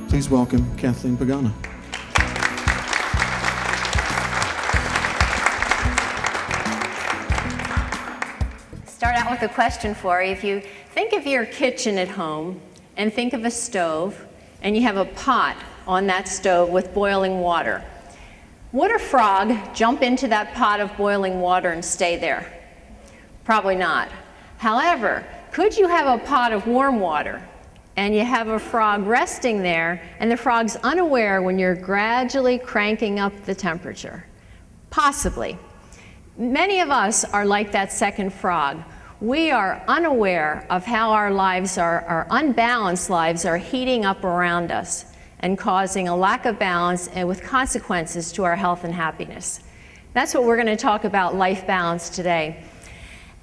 Please welcome Kathleen Pagana. Start out with a question for you. If you think of your kitchen at home and think of a stove, and you have a pot on that stove with boiling water, would a frog jump into that pot of boiling water and stay there? Probably not. However, could you have a pot of warm water and you have a frog resting there and the frog's unaware when you're gradually cranking up the temperature? Possibly. Many of us are like that second frog. We are unaware of how our lives our unbalanced lives are heating up around us and causing a lack of balance and with consequences to our health and happiness. That's what we're going to talk about, life balance, today.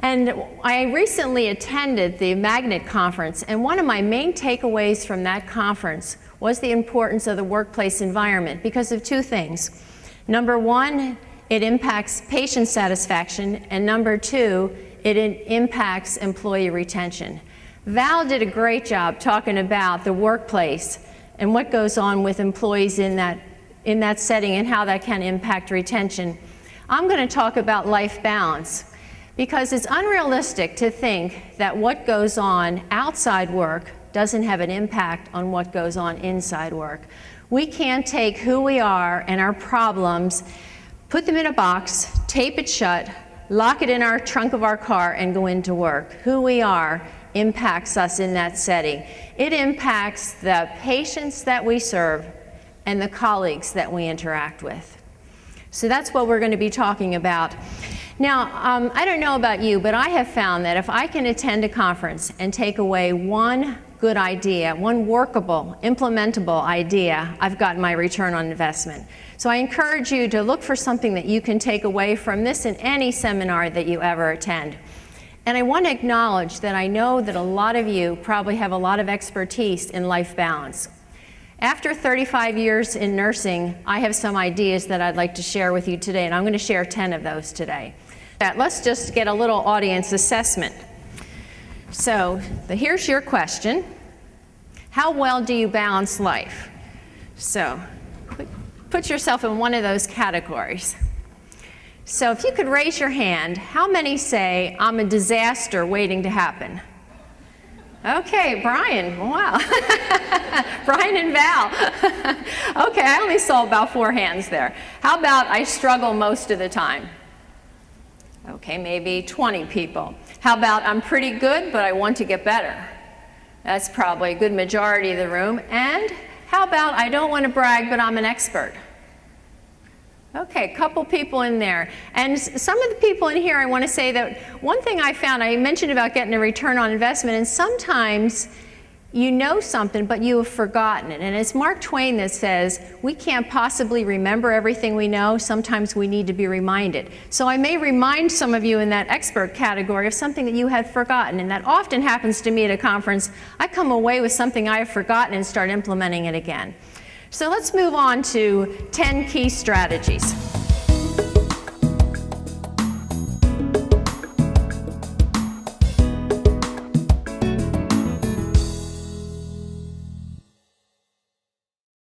And I recently attended the Magnet conference, and one of my main takeaways from that conference was the importance of the workplace environment because of two things. Number one, it impacts patient satisfaction, and number two, it impacts employee retention. Val did a great job talking about the workplace and what goes on with employees in that setting and how that can impact retention. I'm going to talk about life balance because it's unrealistic to think that what goes on outside work doesn't have an impact on what goes on inside work. We can't take who we are and our problems, put them in a box, tape it shut, lock it in our trunk of our car, and go into work. Who we are impacts us in that setting. It impacts the patients that we serve and the colleagues that we interact with. So that's what we're going to be talking about. Now, I don't know about you, but I have found that if I can attend a conference and take away one good idea, one workable, implementable idea, I've gotten my return on investment. So I encourage you to look for something that you can take away from this in any seminar that you ever attend. And I want to acknowledge that I know that a lot of you probably have a lot of expertise in life balance. After 35 years in nursing, I have some ideas that I'd like to share with you today, and I'm going to share 10 of those today. Let's just get a little audience assessment. So here's your question. How well do you balance life? So put yourself in one of those categories. So if you could raise your hand, how many say, I'm a disaster waiting to happen? Okay, Brian, wow. Brian and Val. Okay, I only saw about 4 hands there. How about I struggle most of the time? Okay, maybe 20 people. How about I'm pretty good, but I want to get better? That's probably a good majority of the room. And how about I don't want to brag, but I'm an expert? Okay, a couple people in there. And some of the people in here, I want to say that one thing I found, I mentioned about getting a return on investment, and sometimes you know something, but you have forgotten it. And it's Mark Twain that says, we can't possibly remember everything we know. Sometimes we need to be reminded. So I may remind some of you in that expert category of something that you had forgotten. And that often happens to me at a conference. I come away with something I have forgotten and start implementing it again. So let's move on to 10 key strategies.